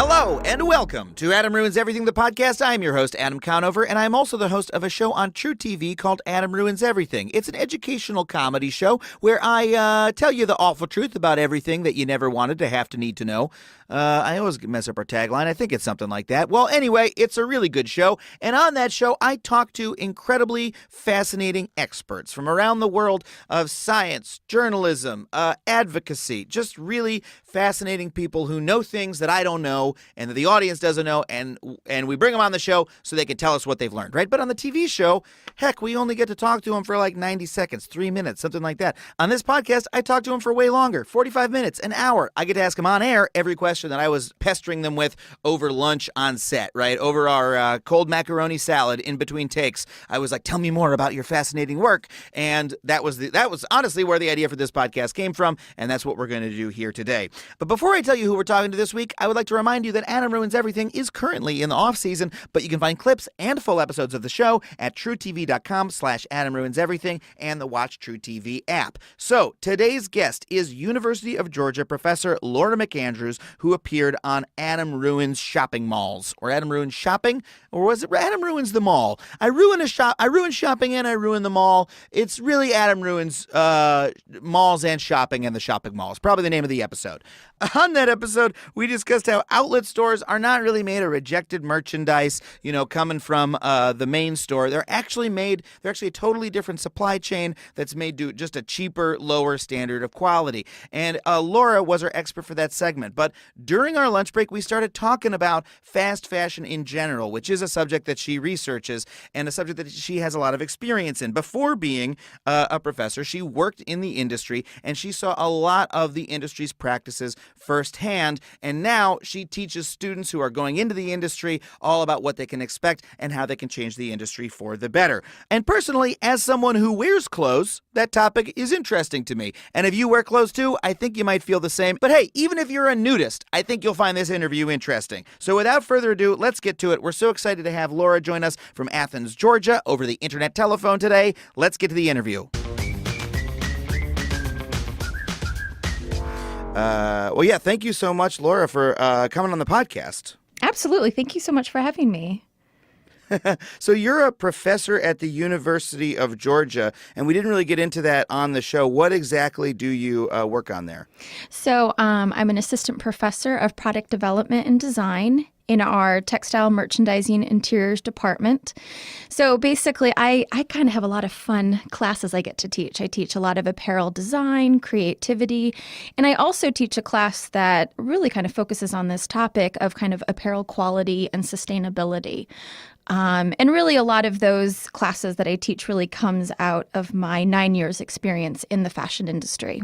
Hello and welcome to Adam Ruins Everything, the podcast. I'm your host, Adam Conover, and I'm also the host of a show on True TV called Adam Ruins Everything. It's an educational comedy show where I tell you the awful truth about everything that you never wanted to have to need to know. I always mess up our tagline. I think it's something like that. Well, anyway, it's a really good show, and on that show, I talk to incredibly fascinating experts from around the world of science, journalism, advocacy, just really fascinating people who know things that I don't know and that the audience doesn't know, and we bring them on the show so they can tell us what they've learned, right? But on the TV show, heck, we only get to talk to them for like 90 seconds, 3 minutes, something like that. On this podcast, I talk to them for way longer, 45 minutes, an hour. I get to ask them on air every question that I was pestering them with over lunch on set, right? Over our cold macaroni salad in between takes. I was like, tell me more about your fascinating work. And that was honestly where the idea for this podcast came from, and that's what we're going to do here today. But before I tell you who we're talking to this week, I would like to remind you that Adam Ruins Everything is currently in the off season, but you can find clips and full episodes of the show at truetv.com/Adam Ruins Everything and the Watch True TV app. So today's guest is University of Georgia professor Laura McAndrews, who appeared on Adam Ruins Shopping Malls, or Adam Ruins Shopping, or was it Adam Ruins the Mall? I ruin shopping and I ruin the mall. It's really Adam Ruins malls and shopping and the shopping malls. Probably the name of the episode. On that episode, we discussed how outlet stores are not really made of rejected merchandise, coming from the main store. They're actually a totally different supply chain that's made to just a cheaper, lower standard of quality. And Laura was our expert for that segment. But during our lunch break, we started talking about fast fashion in general, which is a subject that she researches and a subject that she has a lot of experience in. Before being a professor, she worked in the industry, and she saw a lot of the industry's practices firsthand, and now she teaches students who are going into the industry all about what they can expect and how they can change the industry for the better. And personally, as someone who wears clothes, that topic is interesting to me. And if you wear clothes too, I think you might feel the same. But hey, even if you're a nudist, I think you'll find this interview interesting. So without further ado, let's get to it. We're so excited to have Laura join us from Athens, Georgia, over the internet telephone today. Let's get to the interview. Thank you so much, Laura, for coming on the podcast. Absolutely. Thank you so much for having me. So you're a professor at the University of Georgia, and we didn't really get into that on the show. What exactly do you work on there? So I'm an assistant professor of product development and design in our textile merchandising interiors department. So basically, I kind of have a lot of fun classes I get to teach. I teach a lot of apparel design, creativity, and I also teach a class that really kind of focuses on this topic of kind of apparel quality and sustainability. And really a lot of those classes that I teach really comes out of my 9 years experience in the fashion industry.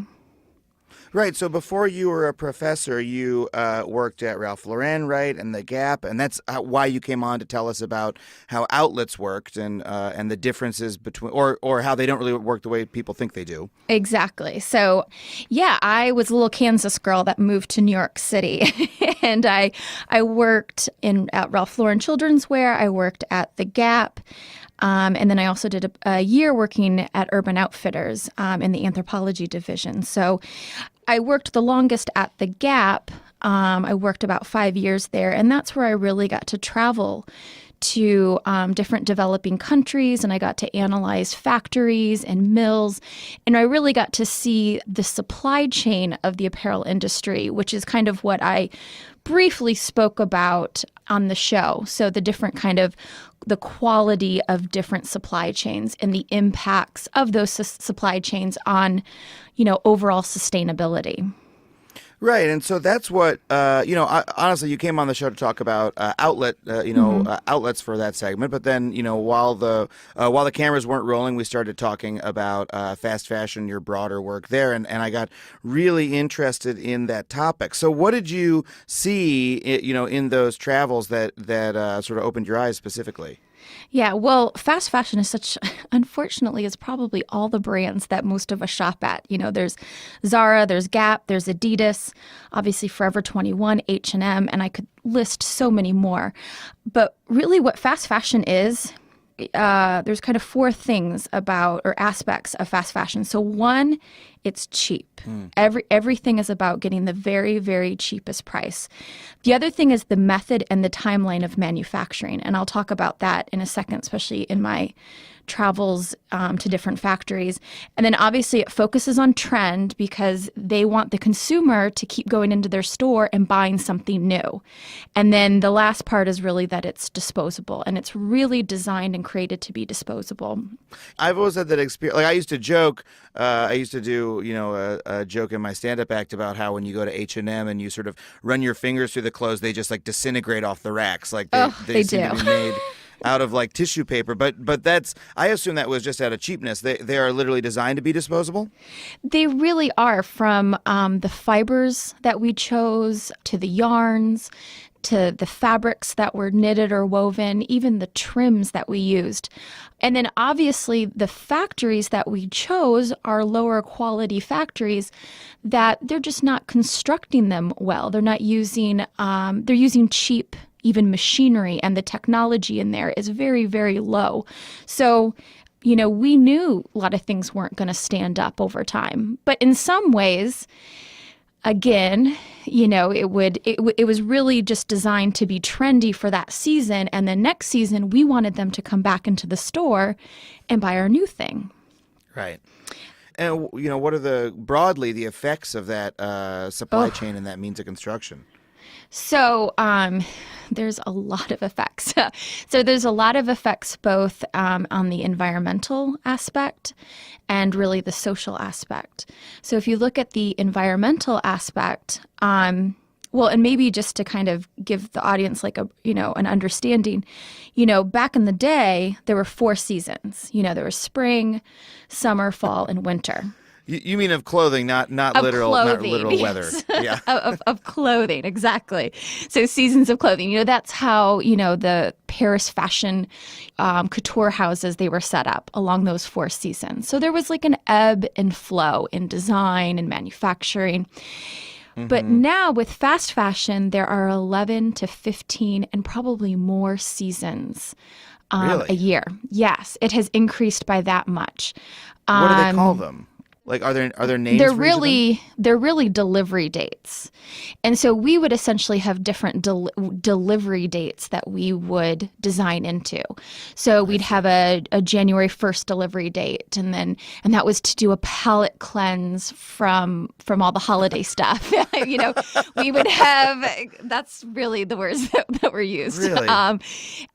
Right. So before you were a professor, you worked at Ralph Lauren, right, and The Gap, and that's why you came on to tell us about how outlets worked and the differences between, or how they don't really work the way people think they do. Exactly. So, yeah, I was a little Kansas girl that moved to New York City, and I worked at Ralph Lauren Children's Wear. I worked at The Gap. And then I also did a year working at Urban Outfitters in the anthropology division. So I worked the longest at The Gap. I worked about 5 years there, and that's where I really got to travel to different developing countries, and I got to analyze factories and mills, and I really got to see the supply chain of the apparel industry, which is kind of what I briefly spoke about on the show. So the different kind of the quality of different supply chains and the impacts of those supply chains on, overall sustainability. Right, and so that's what honestly, you came on the show to talk about outlets for that segment. But then, while the cameras weren't rolling, we started talking about fast fashion, your broader work there, and I got really interested in that topic. So, what did you see, in those travels that sort of opened your eyes specifically? Yeah, well, fast fashion is unfortunately, is probably all the brands that most of us shop at. There's Zara, there's Gap, there's Adidas, obviously Forever 21, H&M, and I could list so many more. But really what fast fashion is, there's kind of four things about, or aspects of fast fashion. So one it's cheap. Everything is about getting the very, very cheapest price. The other thing is the method and the timeline of manufacturing. And I'll talk about that in a second, especially in my travels to different factories. And then obviously it focuses on trend because they want the consumer to keep going into their store and buying something new. And then the last part is really that it's disposable, and it's really designed and created to be disposable. I've always had that experience. Like I used to joke, I used to do, a joke in my stand-up act about how when you go to H&M and you sort of run your fingers through the clothes, they just like disintegrate off the racks. Like they seem do. to be made out of like tissue paper. But that's, I assume that was just out of cheapness. They are literally designed to be disposable? They really are, from the fibers that we chose to the yarns to the fabrics that were knitted or woven, even the trims that we used. And then obviously the factories that we chose are lower quality factories that they're just not constructing them well. They're not using, they're using cheap even machinery, and the technology in there is very, very low. So, we knew a lot of things weren't going to stand up over time. But in some ways, again, it was really just designed to be trendy for that season. And the next season, we wanted them to come back into the store and buy our new thing. Right. And, what are broadly the effects of that supply chain and that means of construction? So there's a lot of effects. So there's a lot of effects both on the environmental aspect and really the social aspect. So if you look at the environmental aspect, and maybe just to kind of give the audience like an understanding, back in the day, there were 4 seasons. There was spring, summer, fall, and winter. You mean of clothing, not literal weather. Yeah. of clothing, exactly. So seasons of clothing. That's how, the Paris fashion couture houses, they were set up along those 4 seasons. So there was like an ebb and flow in design and manufacturing. Mm-hmm. But now with fast fashion, there are 11 to 15 and probably more seasons really? A year. Yes, it has increased by that much. What do they call them? Like, are there names? They're really delivery dates, and so we would essentially have different delivery dates that we would design into. So we'd have a January 1st delivery date, and that was to do a palette cleanse from all the holiday stuff. We would have. That's really the words that were used. Really?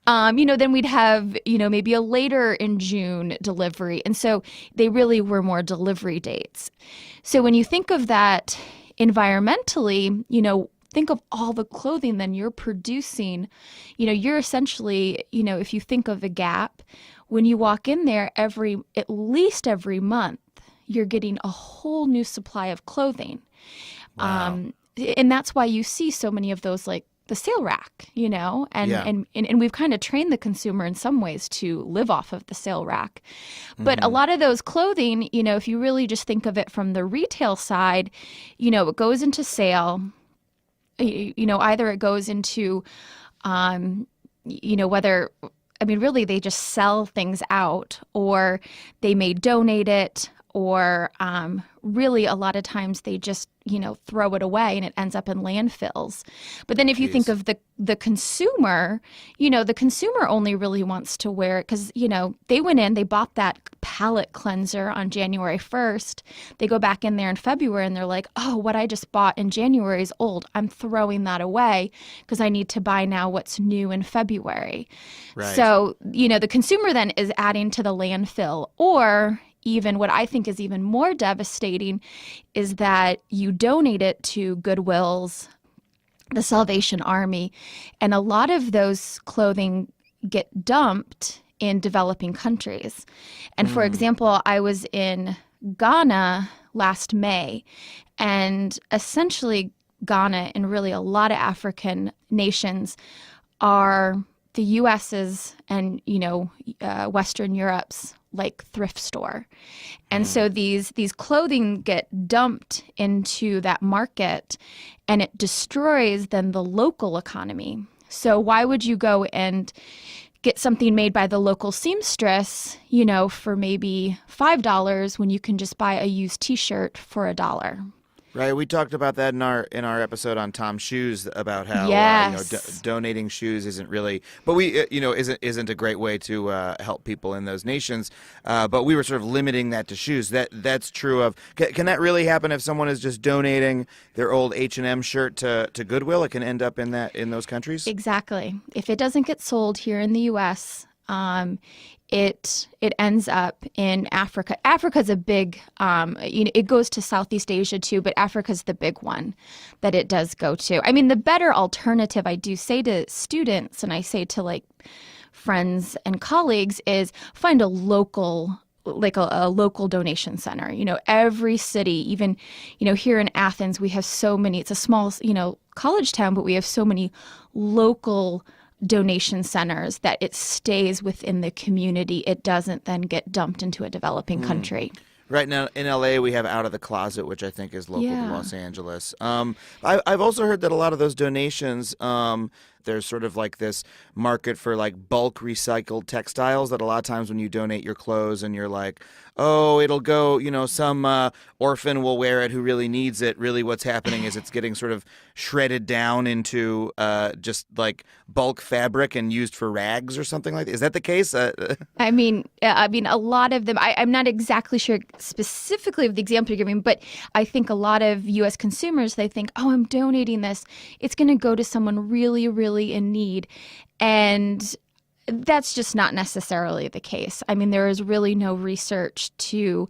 Then we'd have maybe a later in June delivery, and so they really were more delivery dates. So when you think of that environmentally, think of all the clothing then you're producing. You're essentially, if you think of the Gap, when you walk in there at least every month, you're getting a whole new supply of clothing. Wow. And that's why you see so many of those, like the sale rack, and we've kind of trained the consumer in some ways to live off of the sale rack. But a lot of those clothing, if you really just think of it from the retail side, it goes into sale, either it goes into, really they just sell things out, or they may donate it, or really a lot of times they just throw it away and it ends up in landfills. But then if you think of the consumer, the consumer only really wants to wear it because they went in, they bought that palette cleanser on January 1st. They go back in there in February and they're like, oh, what I just bought in January is old. I'm throwing that away because I need to buy now what's new in February. Right. So the consumer then is adding to the landfill. Or even what I think is even more devastating is that you donate it to Goodwills, the Salvation Army, and a lot of those clothing get dumped in developing countries. And for example, I was in Ghana last May, and essentially Ghana and really a lot of African nations are the US's and Western Europe's like thrift store. And so these clothing get dumped into that market, and it destroys then the local economy. So why would you go and get something made by the local seamstress, for maybe $5 when you can just buy a used T-shirt for $1. Right, we talked about that in our episode on Tom's shoes about how Yes. donating shoes isn't really, but we isn't a great way to help people in those nations. But we were sort of limiting that to shoes. That's true of. Can that really happen if someone is just donating their old H&M shirt to Goodwill? It can end up in those countries. Exactly. If it doesn't get sold here in the U.S., it ends up in Africa. Africa's a big, it goes to Southeast Asia too, but Africa's the big one that it does go to. I mean, the better alternative, I do say to students, and I say to like friends and colleagues, is find a local, like a local donation center. Every city, even, here in Athens, we have so many, it's a small, college town, but we have so many local donation centers that it stays within the community. It doesn't then get dumped into a developing country. Right now in LA, we have Out of the Closet, which I think is local to Yeah. Los Angeles. I've also heard that a lot of those donations, there's sort of like this market for like bulk recycled textiles that a lot of times when you donate your clothes and you're like, oh, it'll go, some orphan will wear it who really needs it. Really what's happening is it's getting sort of shredded down into just like bulk fabric and used for rags or something like that. Is that the case? I mean, a lot of them, I'm not exactly sure specifically of the example you're giving, but I think a lot of U.S. consumers, they think, oh, I'm donating this. It's going to go to someone really, really in need. And that's just not necessarily the case. I mean, there is really no research to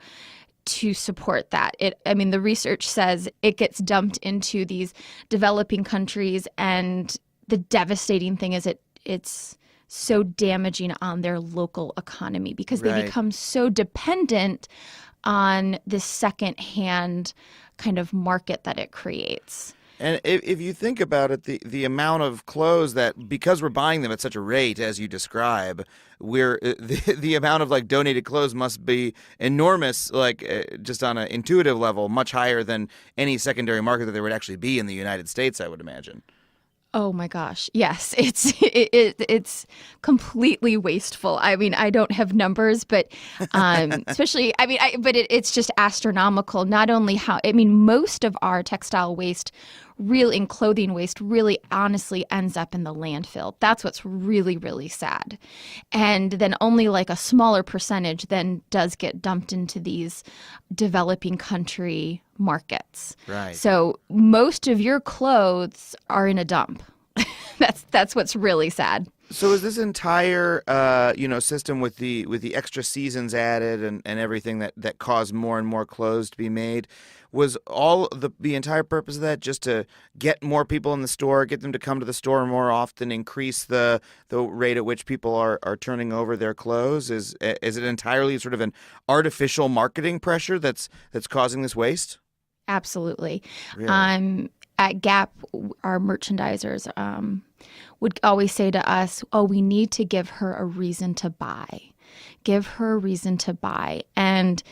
support that. The research says it gets dumped into these developing countries, and the devastating thing is it's so damaging on their local economy because they Right. become so dependent on this secondhand kind of market that it creates. And if you think about it, the amount of clothes that, because we're buying them at such a rate as you describe, the amount of like donated clothes must be enormous, like just on an intuitive level, much higher than any secondary market that there would actually be in the United States, I would imagine. Oh my gosh. Yes, it's completely wasteful. I mean, I don't have numbers, but especially, it's just astronomical. Not only most of our textile waste and clothing waste really honestly ends up in the landfill. That's what's really, really sad. And then only like a smaller percentage then does get dumped into these developing country markets. Right. So most of your clothes are in a dump. That's what's really sad. So is this entire system with the extra seasons added and everything that caused more and more clothes to be made, was all the entire purpose of that just to get more people in the store, get them to come to the store more often, increase the rate at which people are turning over their clothes? Is it entirely sort of an artificial marketing pressure that's causing this waste? Absolutely. Really? At Gap, our merchandisers would always say to us, oh, we need to give her a reason to buy. Give her a reason to buy. And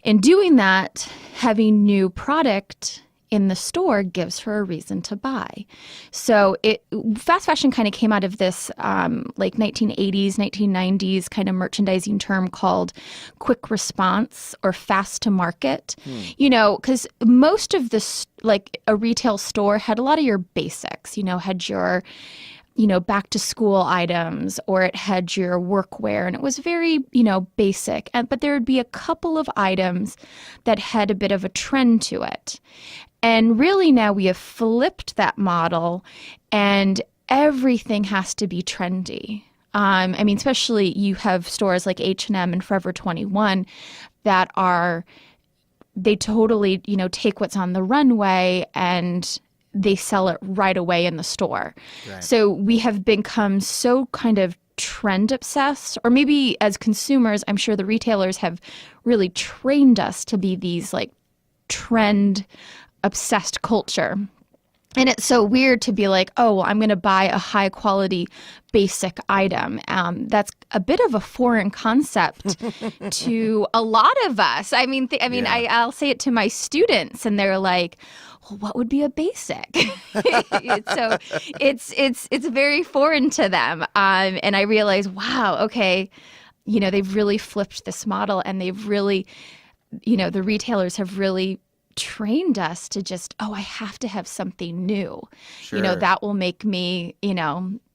in doing that, having new product in the store gives her a reason to buy. So fast fashion kind of came out of this like 1980s, 1990s kind of merchandising term called quick response or fast to market. Because most of this, like a retail store had a lot of your basics, had your back to school items, or it had your workwear, and it was very, basic. But there would be a couple of items that had a bit of a trend to it. And really now we have flipped that model, and everything has to be trendy. Especially you have stores like H&M and Forever 21 that they totally, take what's on the runway and they sell it right away in the store. Right. So we have become so kind of trend obsessed, or maybe as consumers, I'm sure the retailers have really trained us to be these like trend obsessed culture. And it's so weird to be like, oh, well, I'm going to buy a high quality basic item. That's a bit of a foreign concept to a lot of us. Yeah. I'll say it to my students, and they're like, well, what would be a basic? So it's very foreign to them. And I realized, wow, okay, they've really flipped this model, and they've really, the retailers have really trained us to just, I have to have something new. Sure. That will make me,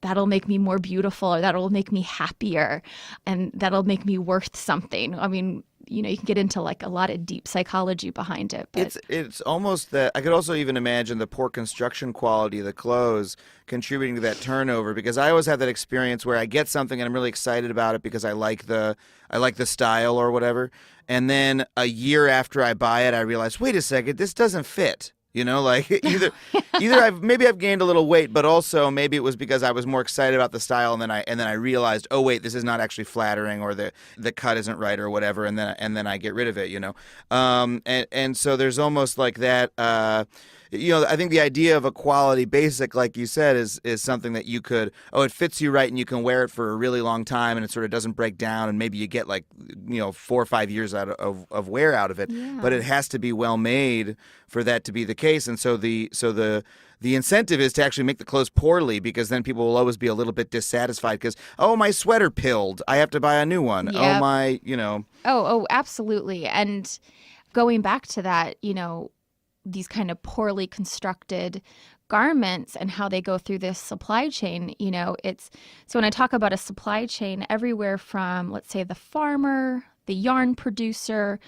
that'll make me more beautiful, or that'll make me happier, and that'll make me worth something. I mean, you can get into like a lot of deep psychology behind it. But it's almost that I could also even imagine the poor construction quality of the clothes contributing to that turnover, because I always have that experience where I get something and I'm really excited about it because I like the style or whatever, and then a year after I buy it, I realize, wait a second, this doesn't fit. Like either I've gained a little weight, but also maybe it was because I was more excited about the style, and then I realized, oh wait, this is not actually flattering, or the cut isn't right, or whatever, and then I get rid of it, and so there's almost like that. I think the idea of a quality basic, like you said, is something that you could, it fits you right, and you can wear it for a really long time, and it sort of doesn't break down, and maybe you get 4 or 5 years out of wear out of it. Yeah. But it has to be well made for that to be the case, and so the incentive is to actually make the clothes poorly, because then people will always be a little bit dissatisfied because, my sweater pilled, I have to buy a new one. Yep. Oh, absolutely. And going back to that, these kind of poorly constructed garments and how they go through this supply chain, so when I talk about a supply chain, everywhere from, let's say, the farmer, the yarn producer,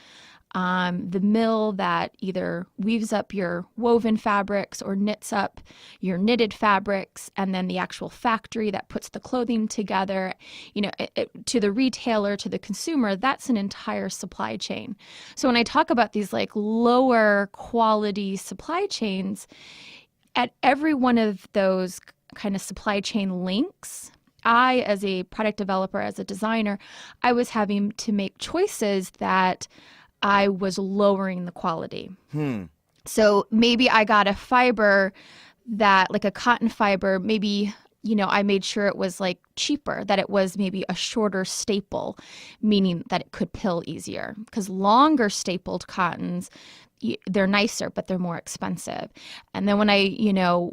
the mill that either weaves up your woven fabrics or knits up your knitted fabrics, and then the actual factory that puts the clothing together, to the retailer, to the consumer, that's an entire supply chain. So when I talk about these like lower quality supply chains, at every one of those kind of supply chain links, I, as a product developer, as a designer, I was having to make choices that I was lowering the quality. So maybe I got a fiber that, like a cotton fiber, maybe, I made sure it was like cheaper, that it was maybe a shorter staple, meaning that it could pill easier. Because longer stapled cottons, they're nicer, but they're more expensive. And then when I,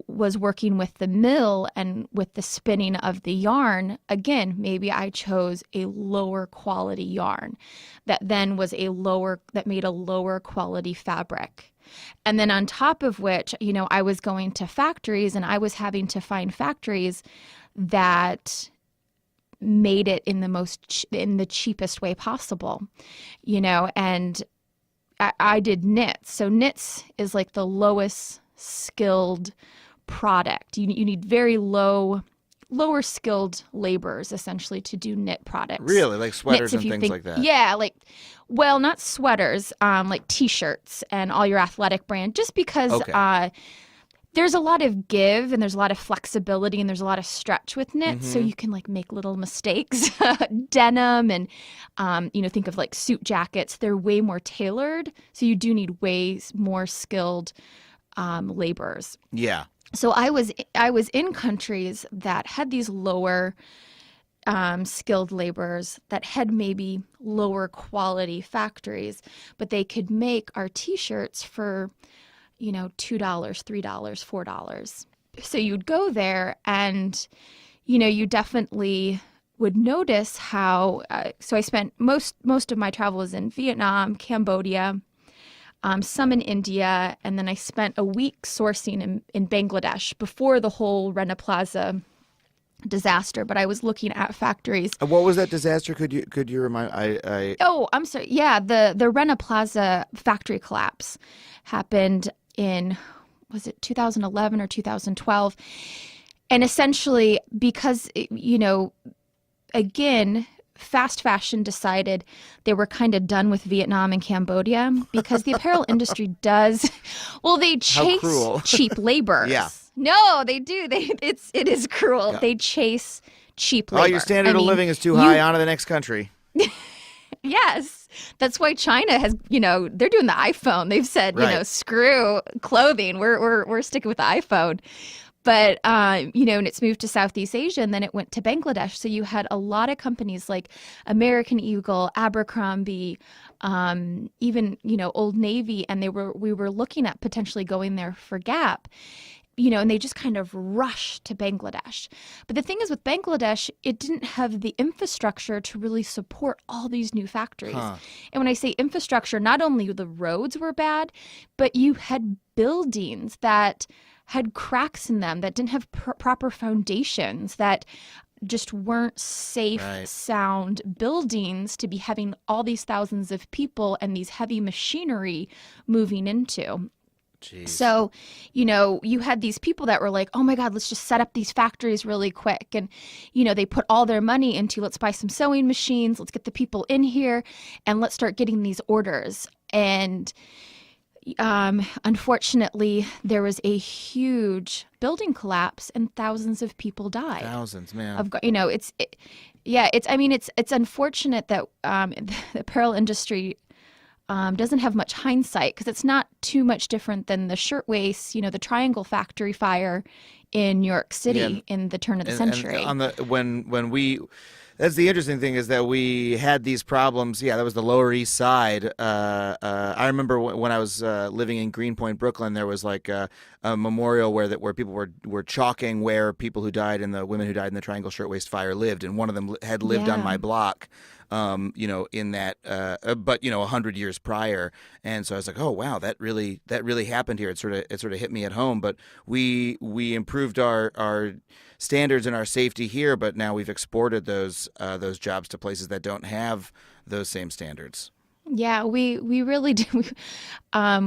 was working with the mill and with the spinning of the yarn, again, maybe I chose a lower quality yarn that then was that made a lower quality fabric. And then on top of which, I was going to factories, and I was having to find factories that made it in the cheapest way possible, and I did knits. So knits is like the lowest skilled product. You need very lower skilled laborers, essentially, to do knit products. Really? Like sweaters knits, and things like that? Yeah, not sweaters, like T-shirts and all your athletic brand, just because there's a lot of give, and there's a lot of flexibility, and there's a lot of stretch with knits, so you can make little mistakes. Denim and think of suit jackets. They're way more tailored, so you do need way more skilled laborers. Yeah. So I was in countries that had these lower skilled laborers, that had maybe lower quality factories, but they could make our T-shirts for $2, $3, $4. So you'd go there, and, you definitely would notice how, so I spent most of my travel was in Vietnam, Cambodia, some in India, and then I spent a week sourcing in Bangladesh before the whole Rana Plaza disaster. But I was looking at factories. What was that disaster? Could you remind? Oh, I'm sorry. Yeah, the Rana Plaza factory collapse happened in, was it 2011 or 2012? And essentially, because again, fast fashion decided they were kind of done with Vietnam and Cambodia, because the apparel industry they chase cheap labor. Yeah. No, they do. It is cruel. Yeah. They chase cheap labor. Oh, your standard of living is too high. On to the next country. Yes. That's why China has, they're doing the iPhone. They've said, right. Screw clothing. We're sticking with the iPhone. But, and it's moved to Southeast Asia, and then it went to Bangladesh. So you had a lot of companies like American Eagle, Abercrombie, even, Old Navy, and we were looking at potentially going there for Gap. And they just kind of rushed to Bangladesh. But the thing is with Bangladesh, it didn't have the infrastructure to really support all these new factories. And when I say infrastructure, not only the roads were bad, but you had buildings that had cracks in them, that didn't have proper foundations, that just weren't safe, sound buildings to be having all these thousands of people and these heavy machinery moving into. Jeez. So, you had these people that were like, oh my God, let's just set up these factories really quick. And, they put all their money into, let's buy some sewing machines, let's get the people in here, and let's start getting these orders. And unfortunately, there was a huge building collapse and thousands of people died. Thousands, man. It's unfortunate that the apparel industry doesn't have much hindsight, because it's not too much different than the shirtwaist, the Triangle Factory fire in New York City in the turn of the century. And that's the interesting thing, is that we had these problems. Yeah, that was the Lower East Side. I remember when I was living in Greenpoint, Brooklyn, there was like a memorial where people were chalking where people who died and the women who died in the Triangle Shirtwaist Fire lived, and one of them had lived on my block. In that, but 100 years prior, and so I was like, oh wow, that really happened here. It sort of hit me at home. But we improved our standards and our safety here, but now we've exported those jobs to places that don't have those same standards. Yeah, we really do.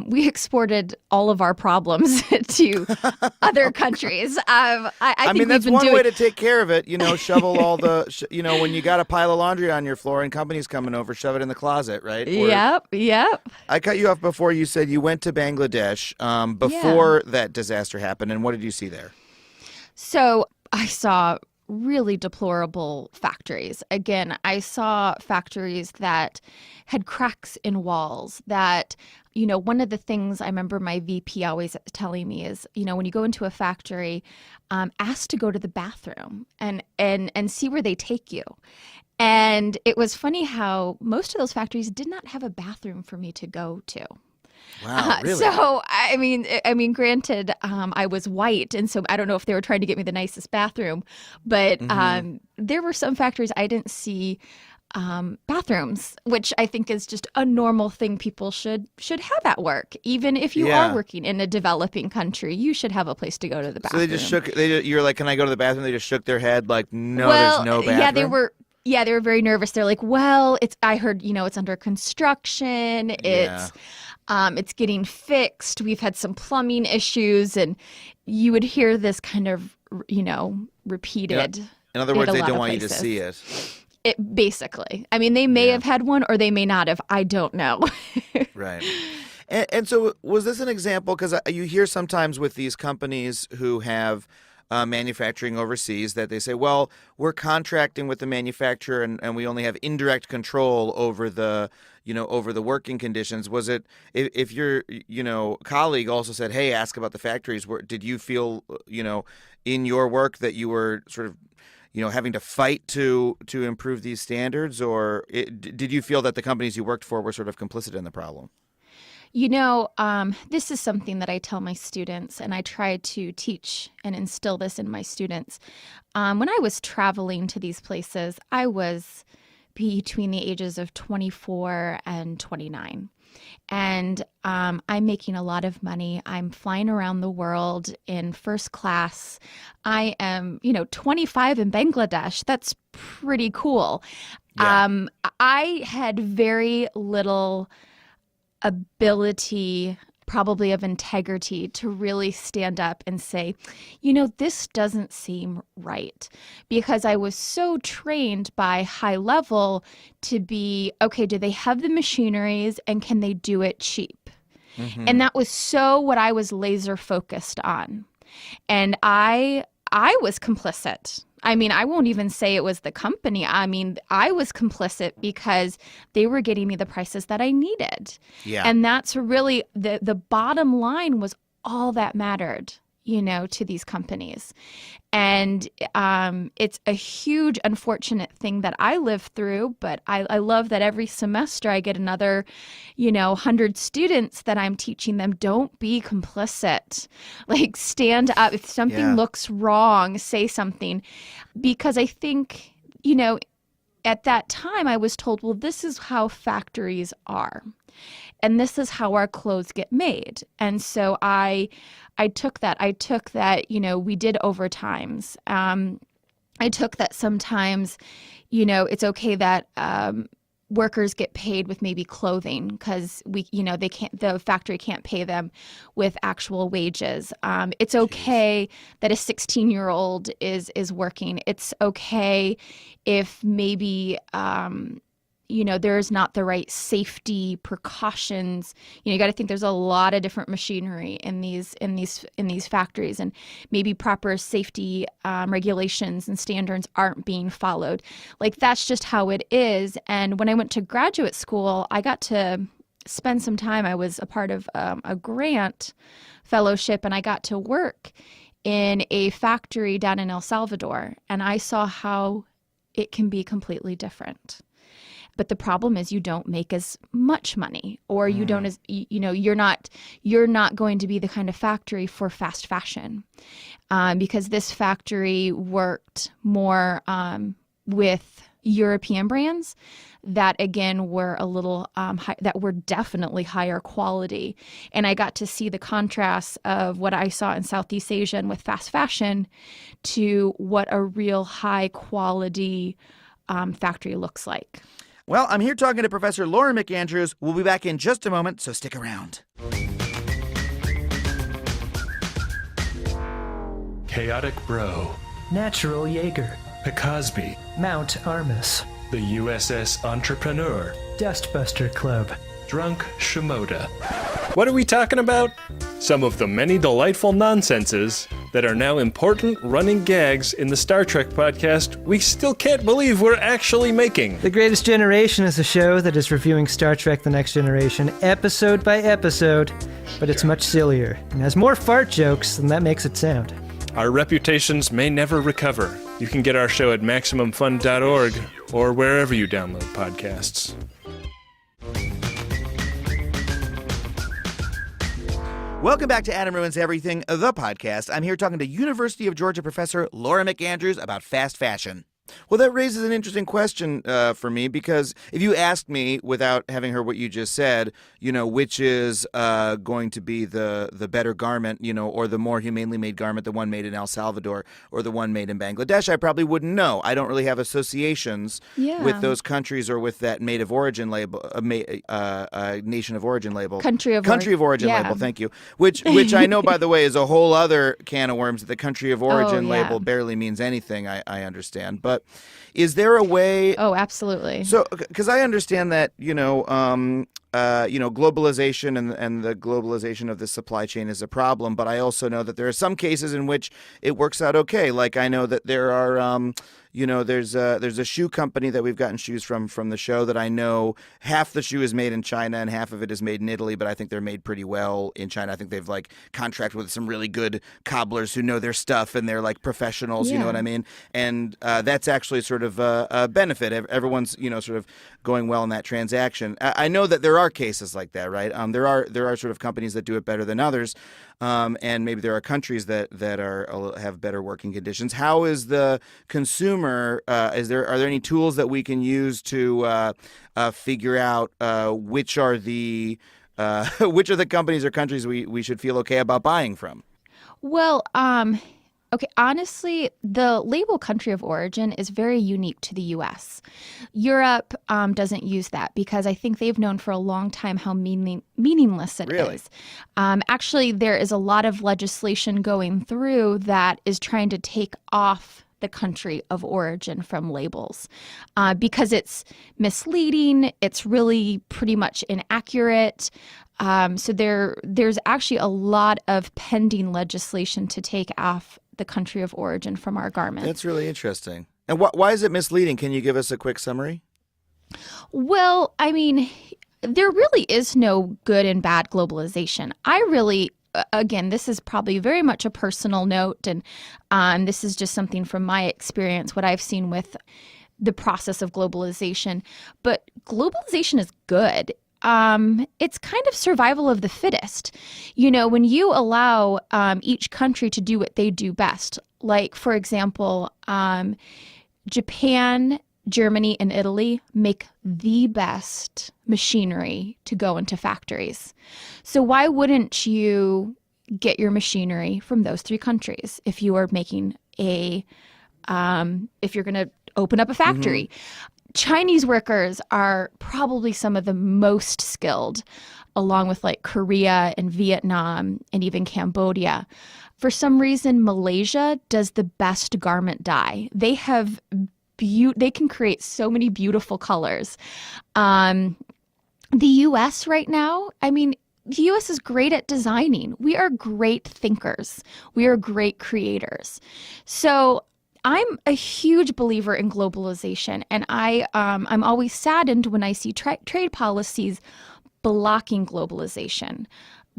We exported all of our problems to other countries. I think that's one way to take care of it. Shovel all the, when you got a pile of laundry on your floor and companies coming over, shove it in the closet, right? Yep. I cut you off before. You said you went to Bangladesh before that disaster happened, and what did you see there? So I saw really deplorable factories. Again, I saw factories that had cracks in walls that, one of the things I remember my VP always telling me is, when you go into a factory, ask to go to the bathroom and see where they take you. And it was funny how most of those factories did not have a bathroom for me to go to. Wow, really? So, I mean, granted, I was white, and so I don't know if they were trying to get me the nicest bathroom, but there were some factories I didn't see bathrooms, which I think is just a normal thing people should have at work. Even if you are working in a developing country, you should have a place to go to the bathroom. So you're like, can I go to the bathroom? They just shook their head like, no, there's no bathroom. Yeah, they were very nervous. They're like, well, I heard, it's under construction. It's getting fixed. We've had some plumbing issues, and you would hear this kind of, repeated. Yeah. In other words, they don't want you to see it. Basically. I mean, they may have had one or they may not have. I don't know. Right. And so was this an example? Because you hear sometimes with these companies who have manufacturing overseas that they say, well, we're contracting with the manufacturer and we only have indirect control over the working conditions. Was it, if your colleague also said, hey, ask about the factories, did you feel in your work that you were sort of having to fight to improve these standards, or did you feel that the companies you worked for were sort of complicit in the problem? This is something that I tell my students, and I try to teach and instill this in my students. When I was traveling to these places, I was between the ages of 24 and 29. And I'm making a lot of money. I'm flying around the world in first class. I am, 25 in Bangladesh. That's pretty cool. Yeah. I had very little ability, probably of integrity, to really stand up and say, this doesn't seem right, because I was so trained by high level to be, okay, do they have the machineries and can they do it cheap? Mm-hmm. And that was so what I was laser focused on. And I was complicit. I mean, I won't even say it was the company. I mean, I was complicit because they were getting me the prices that I needed. Yeah. And that's really the bottom line was all that mattered. to these companies. And it's a huge, unfortunate thing that I live through, but I love that every semester I get another, 100 students that I'm teaching them, don't be complicit. Like, stand up. If something looks wrong, say something. Because I think, at that time I was told, well, this is how factories are. And this is how our clothes get made. And so I took that. We did overtimes. I took that sometimes, it's okay that workers get paid with maybe clothing because the factory can't pay them with actual wages. It's okay that a 16-year-old is working. It's okay if maybe there's not the right safety precautions. You got to think there's a lot of different machinery in these factories, and maybe proper safety regulations and standards aren't being followed. Like, that's just how it is. And when I went to graduate school, I got to spend some time. I was a part of a grant fellowship, and I got to work in a factory down in El Salvador, and I saw how it can be completely different. But the problem is you don't make as much money, or you don't as you're not going to be the kind of factory for fast fashion, because this factory worked more with European brands that again were a little that were definitely higher quality. And I got to see the contrast of what I saw in Southeast Asia and with fast fashion to what a real high quality factory looks like. Well, I'm here talking to Professor Laura McAndrews. We'll be back in just a moment, so stick around. Chaotic Bro, Natural Jaeger, Picosby, Mount Armus, the USS Entrepreneur, Dustbuster Club, Drunk Shimoda. What are we talking about? Some of the many delightful nonsenses that are now important running gags in the Star Trek podcast we still can't believe we're actually making. The Greatest Generation is a show that is reviewing Star Trek The Next Generation episode by episode, but it's much sillier and has more fart jokes than that makes it sound. Our reputations may never recover. You can get our show at MaximumFun.org or wherever you download podcasts. Welcome back to Adam Ruins Everything, the podcast. I'm here talking to University of Georgia professor Laura McAndrews about fast fashion. Well, that raises an interesting question for me, because if you asked me, without having heard what you just said, which is going to be the better garment, or the more humanely made garment, the one made in El Salvador or the one made in Bangladesh, I probably wouldn't know. I don't really have associations with those countries or with that made of origin label, nation of origin label. Country of origin label, thank you. Which I know, by the way, is a whole other can of worms. That the country of origin label barely means anything, I understand. But is there a way? Oh, absolutely. So, because I understand that, globalization and the globalization of the supply chain is a problem, but I also know that there are some cases in which it works out okay. Like, I know that there are, there's a shoe company that we've gotten shoes from the show that I know half the shoe is made in China and half of it is made in Italy, but I think they're made pretty well in China. I think they've contracted with some really good cobblers who know their stuff and they're professionals, you know what I mean? And that's actually sort of a benefit. Everyone's, sort of going well in that transaction. I know that there are cases like that, right? There are sort of companies that do it better than others. And maybe there are countries that have better working conditions. How is the consumer? Are there any tools that we can use to figure out which are the companies or countries we should feel okay about buying from? Well, okay, honestly, the label country of origin is very unique to the U.S. Europe doesn't use that because I think they've known for a long time how meaningless it is. Actually, there is a lot of legislation going through that is trying to take off the country of origin from labels because it's misleading. It's really pretty much inaccurate. So there's actually a lot of pending legislation to take off the country of origin from our garments. That's really interesting. And why is it misleading? Can you give us a quick summary? Well, I mean, there really is no good and bad globalization. I really again, this is probably very much a personal note, and this is just something from my experience, what I've seen with the process of globalization. But globalization is good. It's kind of survival of the fittest. When you allow each country to do what they do best, like, for example, Japan, Germany, and Italy make the best machinery to go into factories. So why wouldn't you get your machinery from those three countries if you are making if you're going to open up a factory? Chinese workers are probably some of the most skilled, along with like Korea and Vietnam and even Cambodia. For some reason, Malaysia does the best garment dye. They can create so many beautiful colors. The U.S. right now, the U.S. is great at designing. We are great thinkers. We are great creators. So I'm a huge believer in globalization, and I'm always saddened when I see trade policies blocking globalization,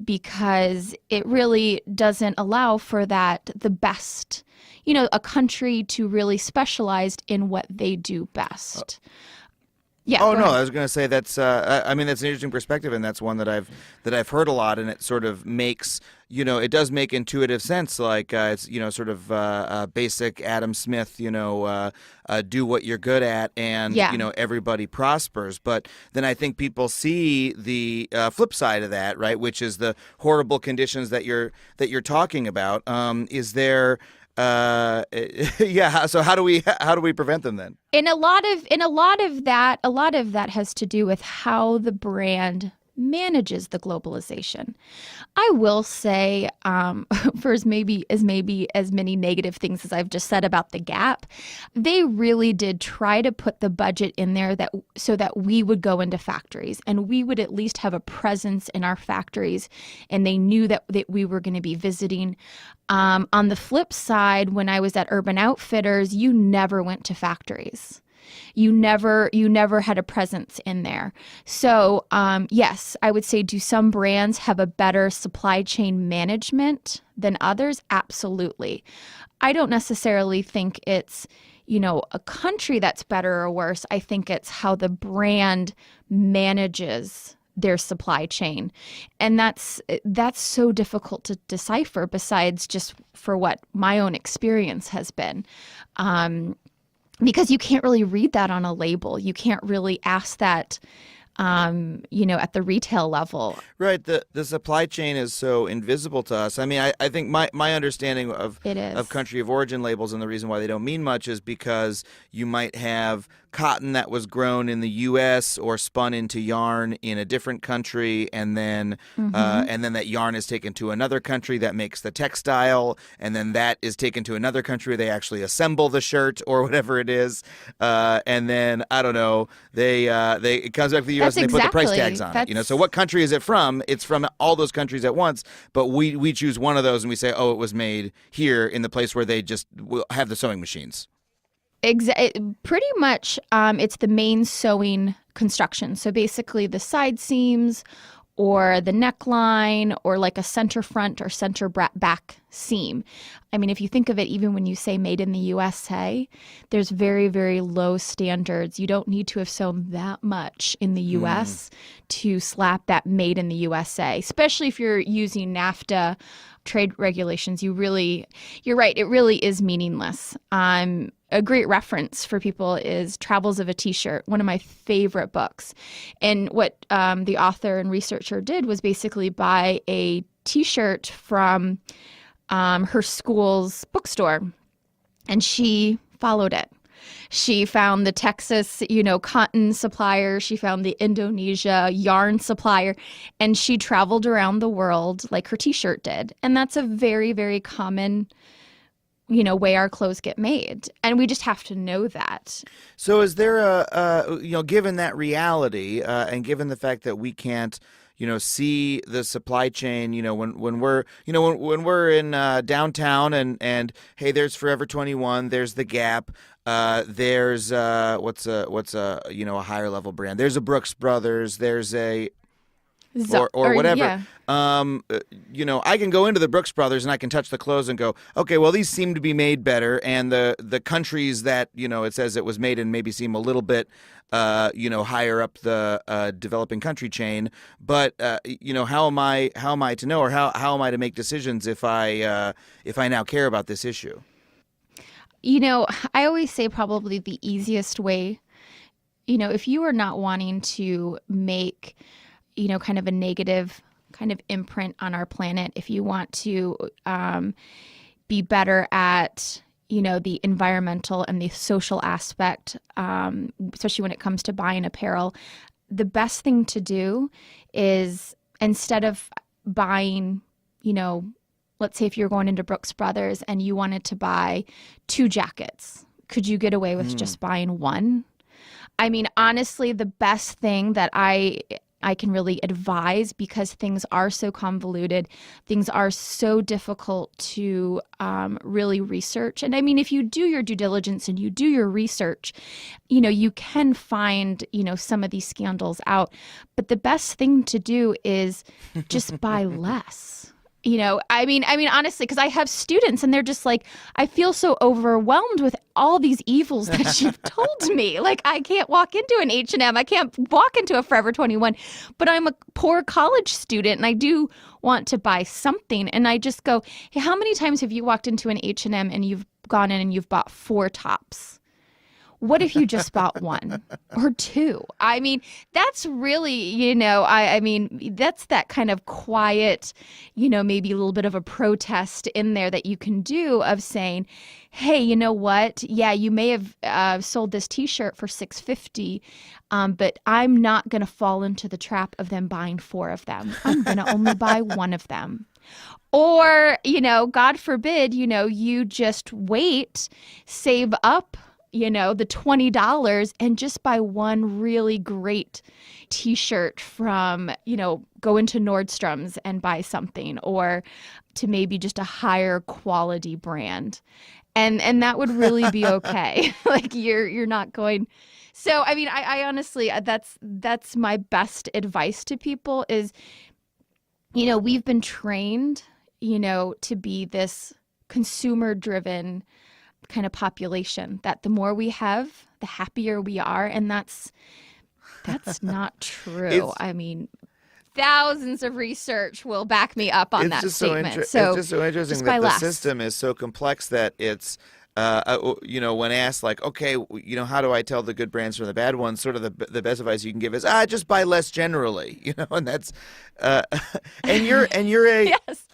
because it really doesn't allow for the best, a country to really specialize in what they do best. Yeah. Oh no, I was going to say that's that's an interesting perspective, and that's one that I've heard a lot, and it sort of makes it does make intuitive sense. Like it's sort of basic Adam Smith, do what you're good at, and everybody prospers. But then I think people see the flip side of that, right? Which is the horrible conditions that you're talking about. Is there? So how do we prevent them then? And a lot of that has to do with how the brand manages the globalization. I will say, for as many negative things as I've just said about the Gap, they really did try to put the budget in there so that we would go into factories and we would at least have a presence in our factories, and they knew that we were going to be visiting. On the flip side, when I was at Urban Outfitters, you never went to factories. You never had a presence in there. So yes, I would say, do some brands have a better supply chain management than others? Absolutely. I don't necessarily think it's a country that's better or worse. I think it's how the brand manages their supply chain. And that's so difficult to decipher, besides just for what my own experience has been. Because you can't really read that on a label. You can't really ask that, at the retail level. Right. The supply chain is so invisible to us. I think my understanding of country of origin labels, and the reason why they don't mean much, is because you might have cotton that was grown in the U.S. or spun into yarn in a different country, and then that yarn is taken to another country that makes the textile, and then that is taken to another country where they actually assemble the shirt or whatever it is, and then I don't know, it comes back to the U.S. and they put the price tags on it. So what country is it from? It's from all those countries at once, but we choose one of those and we say, oh, it was made here in the place where they just will have the sewing machines. Pretty much, it's the main sewing construction. So basically the side seams or the neckline or like a center front or center back seam. If you think of it, even when you say made in the USA, there's very, very low standards. You don't need to have sewn that much in the US to slap that made in the USA, especially if you're using NAFTA trade regulations. You're right, it really is meaningless. A great reference for people is Travels of a T-Shirt, one of my favorite books. And what the author and researcher did was basically buy a T-shirt from her school's bookstore, and she followed it. She found the Texas, cotton supplier. She found the Indonesia yarn supplier, and she traveled around the world like her T-shirt did. And that's a very, very common way our clothes get made. And we just have to know that. So is there given that reality, and given the fact that we can't, see the supply chain, when we're in downtown and hey, there's Forever 21, there's the Gap, there's what's a higher level brand? There's a Brooks Brothers, there's a or whatever. Yeah. I can go into the Brooks Brothers and I can touch the clothes and go, okay, well, these seem to be made better. And the countries that, it says it was made in maybe seem a little bit, higher up the developing country chain. But, how am I to know, or how am I to make decisions if I now care about this issue? I always say probably the easiest way, if you are not wanting to make, kind of a negative kind of imprint on our planet, if you want to be better at, the environmental and the social aspect, especially when it comes to buying apparel, the best thing to do is, instead of buying, let's say if you're going into Brooks Brothers and you wanted to buy 2 jackets, could you get away with just buying 1? I mean, honestly, the best thing that I can really advise, because things are so convoluted, things are so difficult to really research. And I mean, if you do your due diligence and you do your research, you can find, some of these scandals out. But the best thing to do is just buy less. I mean, honestly, because I have students and they're just like, I feel so overwhelmed with all these evils that you've told me. Like, I can't walk into an H&M. I can't walk into a Forever 21, but I'm a poor college student and I do want to buy something. And I just go, hey, how many times have you walked into an H&M and you've gone in and you've bought 4 tops? What if you just bought 1 or 2? I mean, that's really, I mean, that's that kind of quiet, maybe a little bit of a protest in there that you can do of saying, hey, you know what? Yeah, you may have sold this T-shirt for $6.50, but I'm not going to fall into the trap of them buying 4 of them. I'm going to only buy 1 of them. Or, God forbid, you just wait, save up, the $20 and just buy 1 really great T-shirt from, go into Nordstrom's and buy something, or to maybe just a higher quality brand. And that would really be okay. Like you're not going. So, I mean, I honestly, that's my best advice to people is, we've been trained, to be this consumer driven kind of population, that the more we have, the happier we are. And that's not true. I mean, thousands of research will back me up on that statement. It's just so interesting that the system is so complex that it's, when asked like, okay, how do I tell the good brands from the bad ones? Sort of the best advice you can give is, just buy less generally, and that's, and you're a yes.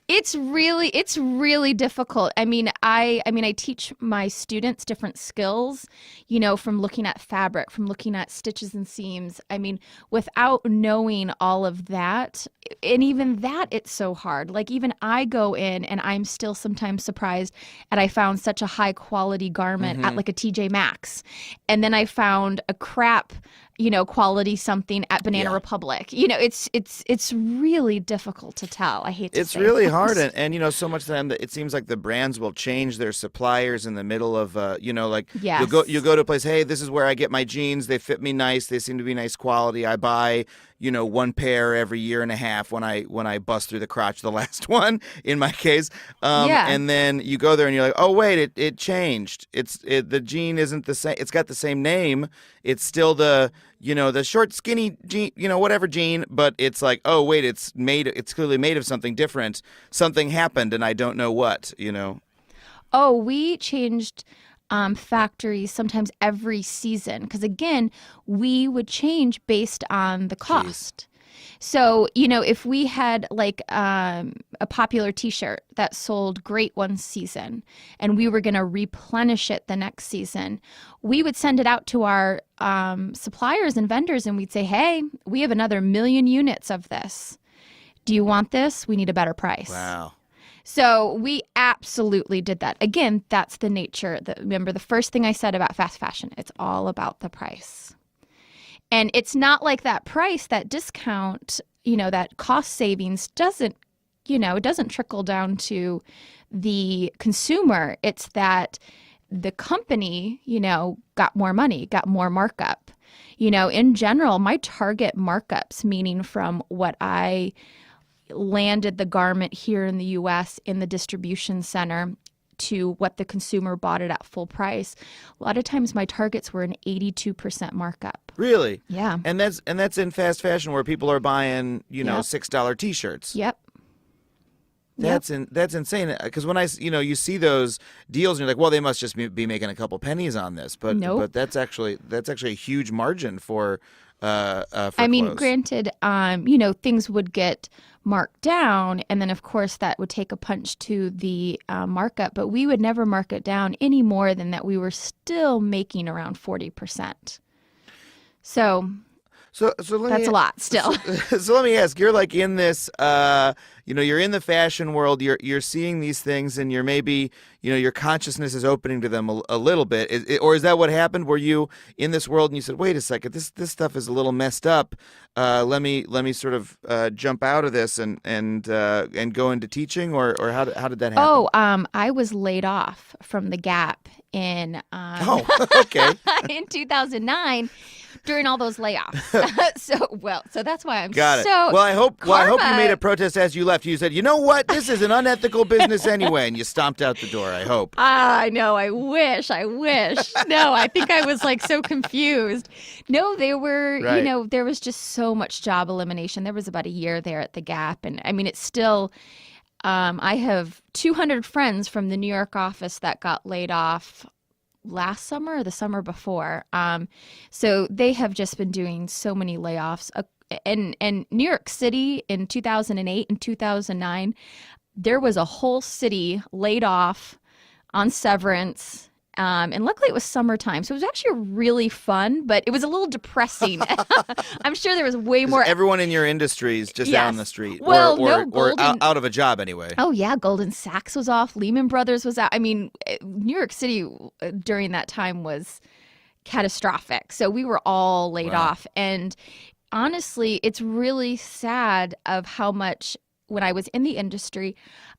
It's really difficult. I mean, I teach my students different skills, from looking at fabric, from looking at stitches and seams. I mean, without knowing all of that, and even that, it's so hard. Like, even I go in and I'm still sometimes surprised at I found such a high quality garment at like a TJ Maxx. And then I found a crap, quality something at Banana Republic. It's really difficult to tell. I hate to say it's really hard, and so much of the time that it seems like the brands will change their suppliers in the middle of yes. you'll go to a place, hey, this is where I get my jeans, they fit me nice, they seem to be nice quality, I buy 1 pair every year and a half when I bust through the crotch the last one in my case, and then you go there and you're like, oh wait, it changed, the jean isn't the same, it's got the same name, it's still the short skinny jean, whatever jean, but it's like, oh wait, it's clearly made of something different, something happened and I don't know what. Oh, we changed factories sometimes every season, because again, we would change based on the cost. So, if we had like a popular T-shirt that sold great one season and we were going to replenish it the next season, we would send it out to our suppliers and vendors and we'd say, hey, we have another 1 million units of this. Do you want this? We need a better price. Wow. So we absolutely did that. Again, that's the nature. Remember the first thing I said about fast fashion, it's all about the price. And it's not like that price, that discount, that cost savings doesn't, it doesn't trickle down to the consumer. It's that the company, got more money, got more markup. In general, my target markups, meaning from what I landed the garment here in the U.S. in the distribution center to what the consumer bought it at full price, a lot of times my targets were an 82% markup. Really? Yeah. And that's in fast fashion where people are buying, Yep. $6 T-shirts. Yep. That's insane. Because when you see those deals, and you're like, well, they must just be making a couple pennies on this. But Nope. but that's actually a huge margin for. I mean, clothes. granted, things would get marked down, and then of course that would take a punch to the markup. But we would never mark it down any more than that. We were still making around 40%. So that's a lot still. So let me ask, you're like in this, you're in the fashion world, you're seeing these things, and you're maybe, your consciousness is opening to them a little bit. Or is that what happened? Were you in this world and you said, wait a second, this stuff is a little messed up. Let me sort of jump out of this and go into teaching, or how did that happen? Oh, I was laid off from the Gap in okay. in 2009 during all those layoffs. So that's why I'm Got it. so Well, I hope you karma- made a protest as you left. You said, you know what? This is an unethical business anyway, and you stomped out the door, I hope. I know. I wish. No, I think I was like so confused. No, they were, Right. there was just so much job elimination. There was about a year there at the Gap. And I mean, it's still, I have 200 friends from the New York office that got laid off last summer or the summer before. So they have just been doing so many layoffs. And New York City in 2008 and 2009, there was a whole city laid off on severance. And luckily it was summertime. So it was actually really fun, but it was a little depressing. I'm sure there was way more. Everyone in your industry is just out on the Yes. street. Well, or no, Golden- out of a job anyway. Oh, yeah. Goldman Sachs was off. Lehman Brothers was out. I mean, New York City during that time was catastrophic. So we were all laid Wow. off. And honestly, it's really sad of how much when I was in the industry,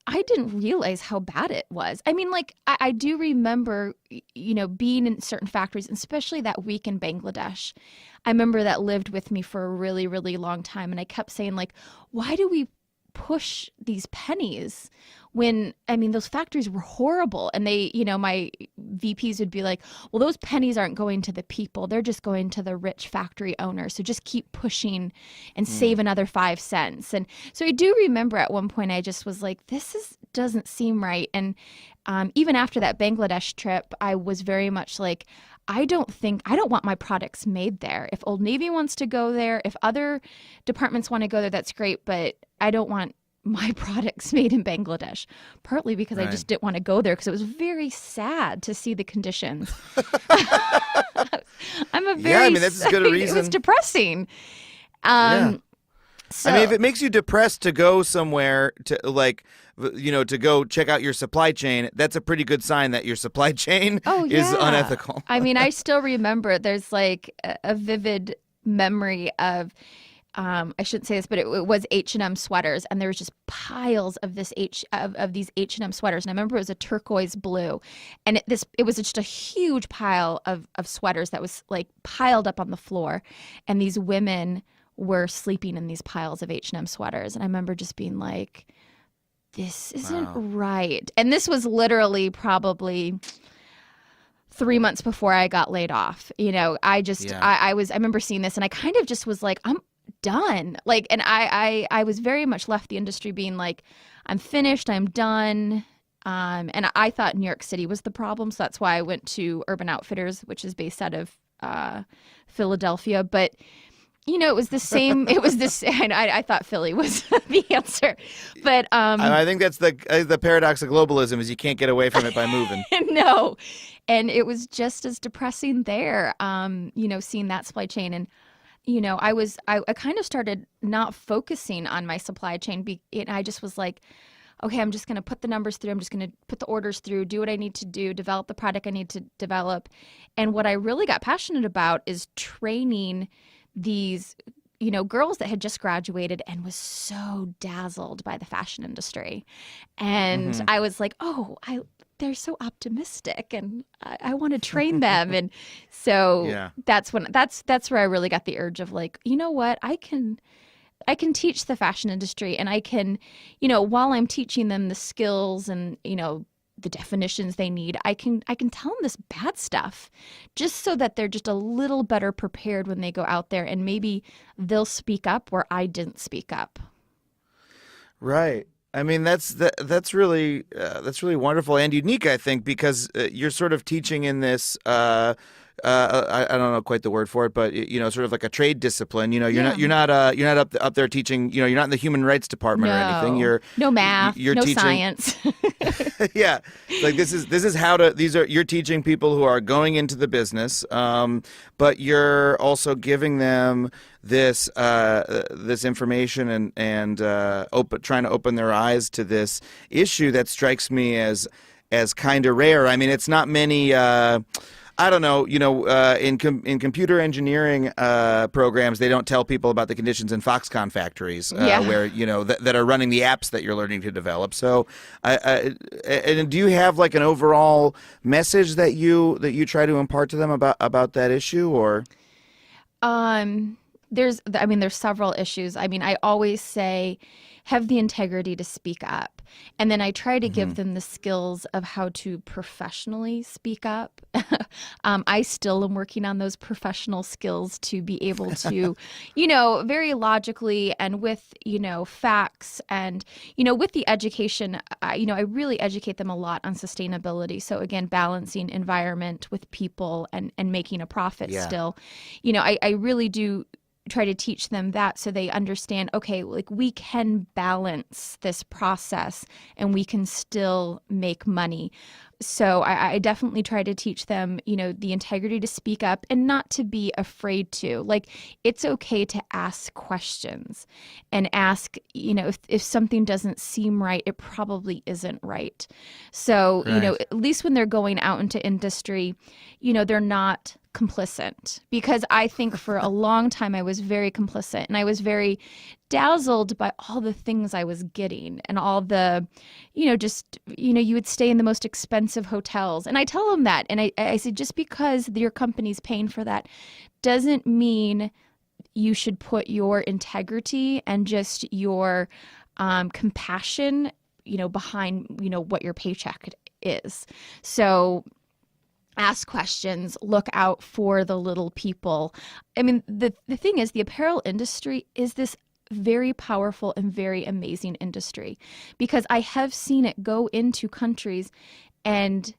I didn't realize how bad it was. I mean, like, I do remember, being in certain factories, especially that week in Bangladesh. I remember that lived with me for a really, really long time. And I kept saying, like, why do we push these pennies when, I mean, those factories were horrible. And they, my VPs would be like, well, those pennies aren't going to the people. They're just going to the rich factory owners. So just keep pushing and save another 5 cents. And so I do remember at one point, I just was like, doesn't seem right. And even after that Bangladesh trip, I was very much like, I don't want my products made there. If Old Navy wants to go there, if other departments want to go there, that's great. But I don't want my products made in Bangladesh, partly because I just didn't want to go there because it was very sad to see the conditions. That's as good a reason. It was depressing. Yeah. So, I mean, if it makes you depressed to go somewhere to to go check out your supply chain, that's a pretty good sign that your supply chain is unethical. I mean, I still remember there's like a vivid memory of, I shouldn't say this, but it was H&M sweaters, and there was just piles of these H&M sweaters. And I remember it was a turquoise blue, and it was just a huge pile of sweaters that was like piled up on the floor, and these women were sleeping in these piles of H&M sweaters. And I remember just being like, this isn't right. And this was literally probably 3 months before I got laid off. I remember seeing this, and I kind of just was like, I'm done. Like, and I was very much left the industry being like, I'm finished, I'm done. And I thought New York City was the problem. So that's why I went to Urban Outfitters, which is based out of Philadelphia. But it was the same. I thought Philly was the answer, but I think that's the paradox of globalism is you can't get away from it by moving. No, and it was just as depressing there. Seeing that supply chain, and I kind of started not focusing on my supply chain. And I just was like, okay, I'm just going to put the numbers through. I'm just going to put the orders through, do what I need to do, develop the product I need to develop. And what I really got passionate about is training these, girls that had just graduated and was so dazzled by the fashion industry. And I was like, oh, they're so optimistic, and I want to train them. And so Yeah. that's where I really got the urge of like, you know what, I can teach the fashion industry, and I can, while I'm teaching them the skills and, the definitions they need, I can tell them this bad stuff just so that they're just a little better prepared when they go out there, and maybe they'll speak up where I didn't speak up. Right. I mean, that's really wonderful and unique, I think, because you're sort of teaching in this. I don't know quite the word for it, but sort of like a trade discipline. You're not up there teaching. You're not in the human rights department or anything. You're no math, you're no teaching, science. Yeah, like this is how to. You're teaching people who are going into the business, but you're also giving them this information and trying to open their eyes to this issue that strikes me as kind of rare. I mean, it's not many. I don't know, in computer engineering programs, they don't tell people about the conditions in Foxconn factories where, that are running the apps that you're learning to develop. So, and do you have like an overall message that you try to impart to them about that issue, or? There's several issues. I mean, I always say, have the integrity to speak up. And then I try to give them the skills of how to professionally speak up. I still am working on those professional skills to be able to, very logically and with, facts and, with the education, I really educate them a lot on sustainability. So again, balancing environment with people and making a profit still. I really do try to teach them that so they understand, okay, like we can balance this process and we can still make money. So I definitely try to teach them, the integrity to speak up and not to be afraid to. Like, it's okay to ask questions and ask, if something doesn't seem right, it probably isn't right. So, at least when they're going out into industry, they're not complicit, because I think for a long time I was very complicit and I was very dazzled by all the things I was getting and all the, you would stay in the most expensive hotels. And I tell them that. And I say, just because your company's paying for that doesn't mean you should put your integrity and just your compassion, behind, what your paycheck is. So ask questions, look out for the little people. I mean, the thing is, the apparel industry is this very powerful and very amazing industry, because I have seen it go into countries and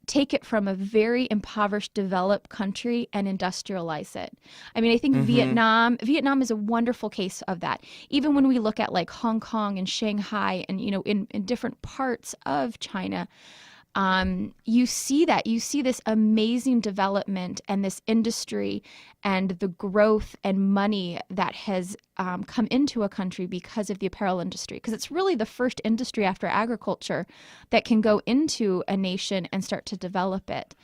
take it from a very impoverished, developed country and industrialize it. I mean, I think Vietnam is a wonderful case of that. Even when we look at like Hong Kong and Shanghai and, in different parts of China, you see this amazing development and this industry and the growth and money that has come into a country because of the apparel industry, because it's really the first industry after agriculture that can go into a nation and start to develop it.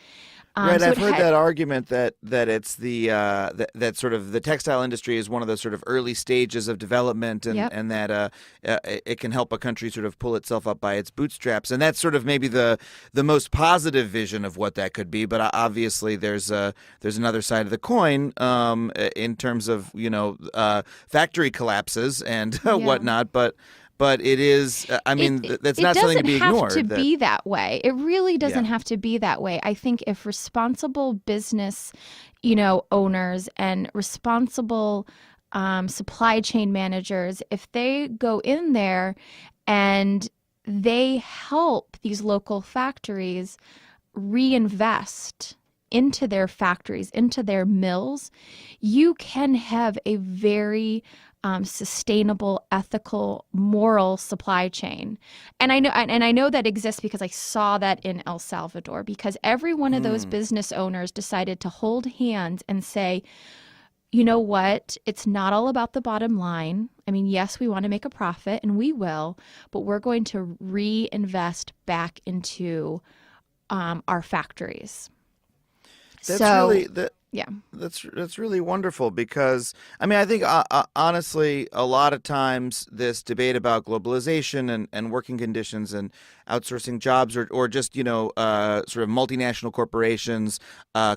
Right, I've heard that argument that it's that sort of the textile industry is one of the sort of early stages of development, and that it can help a country sort of pull itself up by its bootstraps, and that's sort of maybe the most positive vision of what that could be. But obviously, there's another side of the coin in terms of factory collapses and whatnot, But it is, that's not something to be ignored. It doesn't have to be that way. It really doesn't have to be that way. I think if responsible business, owners and responsible supply chain managers, if they go in there and they help these local factories reinvest into their factories, into their mills, you can have a very sustainable, ethical, moral supply chain. And I know that exists because I saw that in El Salvador, because every one of those business owners decided to hold hands and say, you know what, it's not all about the bottom line. I mean, yes, we want to make a profit, and we will, but we're going to reinvest back into our factories. That's really wonderful, because I think honestly, a lot of times this debate about globalization and working conditions and outsourcing jobs, or just, sort of multinational corporations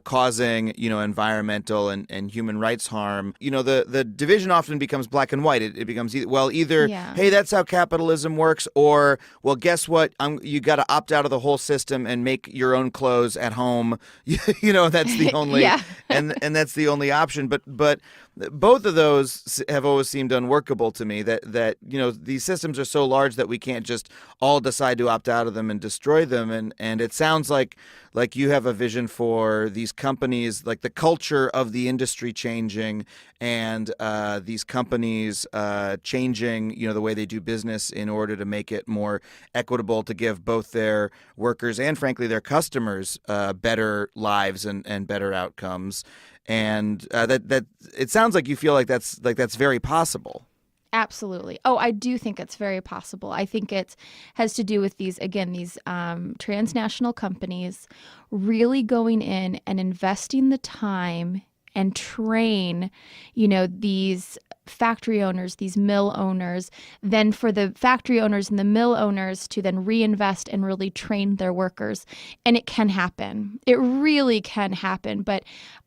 causing, environmental and human rights harm, the division often becomes black and white. It becomes either, hey, that's how capitalism works, or, well, guess what? You got to opt out of the whole system and make your own clothes at home. That's the only and that's the only option. But both of those have always seemed unworkable to me. That these systems are so large that we can't just all decide to opt out of them and destroy them. And it sounds like you have a vision for these companies, like the culture of the industry changing, and these companies changing, the way they do business in order to make it more equitable, to give both their workers and, frankly, their customers better lives and better outcomes. And that it sounds like you feel like that's very possible. Absolutely. Oh, I do think it's very possible. I think it has to do with these transnational companies really going in and investing the time and train, these factory owners, these mill owners, then for the factory owners and the mill owners to then reinvest and really train their workers. And it can happen. It really can happen. But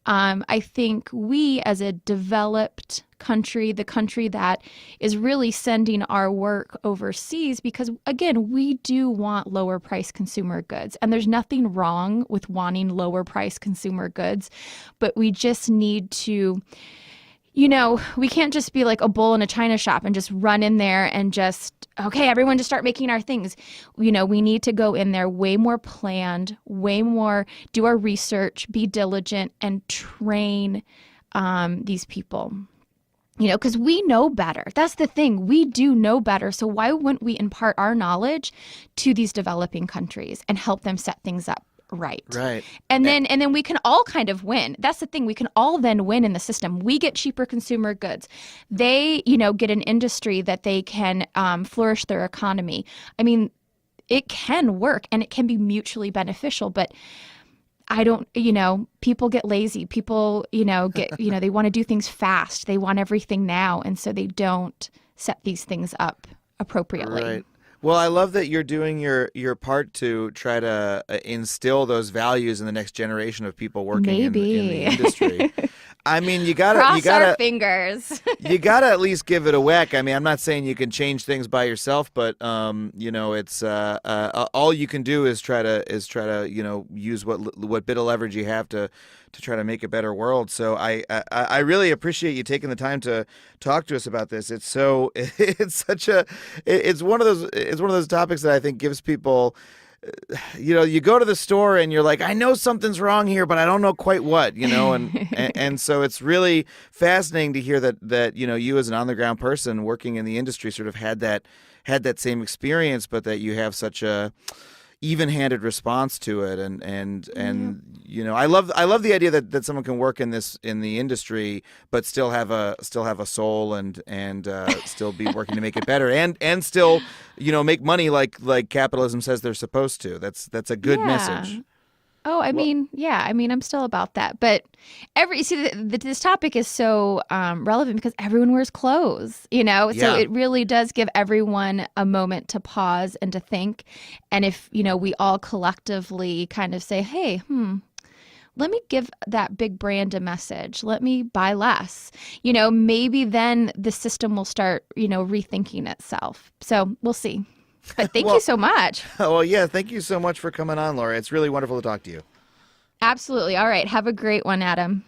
I think we, as a developed country, the country that is really sending our work overseas, because again, we do want lower price consumer goods, and there's nothing wrong with wanting lower price consumer goods, but we just need to, we can't just be like a bull in a china shop and just run in there and just, okay, everyone just start making our things. We need to go in there way more planned, way more, do our research, be diligent, and train these people. Because we know better. That's the thing. We do know better. So why wouldn't we impart our knowledge to these developing countries and help them set things up right? Right. And then we can all kind of win. That's the thing. We can all then win in the system. We get cheaper consumer goods. They, get an industry that they can flourish their economy. I mean, it can work and it can be mutually beneficial, but people get lazy. People, they want to do things fast. They want everything now. And so they don't set these things up appropriately. Right. Well, I love that you're doing your part to try to instill those values in the next generation of people working in the industry. I mean, you gotta cross our fingers. You gotta at least give it a whack. I mean, I'm not saying you can change things by yourself, but it's all you can do is try to use what bit of leverage you have to try to make a better world. So I really appreciate you taking the time to talk to us about this. It's one of those topics that I think gives people. You go to the store and you're like, I know something's wrong here, but I don't know quite what, and so it's really fascinating to hear that you as an on the ground person working in the industry sort of had that same experience, but that you have such a even-handed response to it, and I love the idea that someone can work in the industry but still have a soul and still be working to make it better and still make money like capitalism says they're supposed to. That's a good message. Oh, I'm still about that. But this topic is so relevant because everyone wears clothes, So it really does give everyone a moment to pause and to think. And if, we all collectively kind of say, hey, let me give that big brand a message. Let me buy less. Maybe then the system will start, rethinking itself. So we'll see. But thank you so much. Well, yeah, thank you so much for coming on, Laura. It's really wonderful to talk to you. Absolutely. All right. Have a great one, Adam.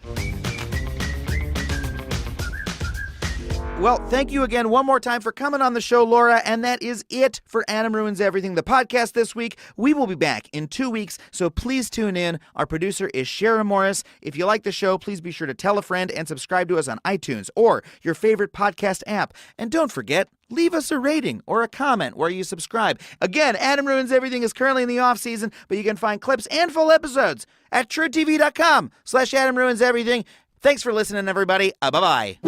Well, thank you again one more time for coming on the show, Laura. And that is it for Adam Ruins Everything, the podcast this week. We will be back in 2 weeks, so please tune in. Our producer is Sharon Morris. If you like the show, please be sure to tell a friend and subscribe to us on iTunes or your favorite podcast app. And don't forget, leave us a rating or a comment where you subscribe. Again, Adam Ruins Everything is currently in the off season, but you can find clips and full episodes at truetv.com/Adam Ruins Everything. Thanks for listening, everybody. Bye-bye.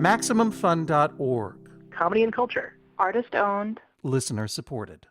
MaximumFun.org. Comedy and culture. Artist owned. Listener supported.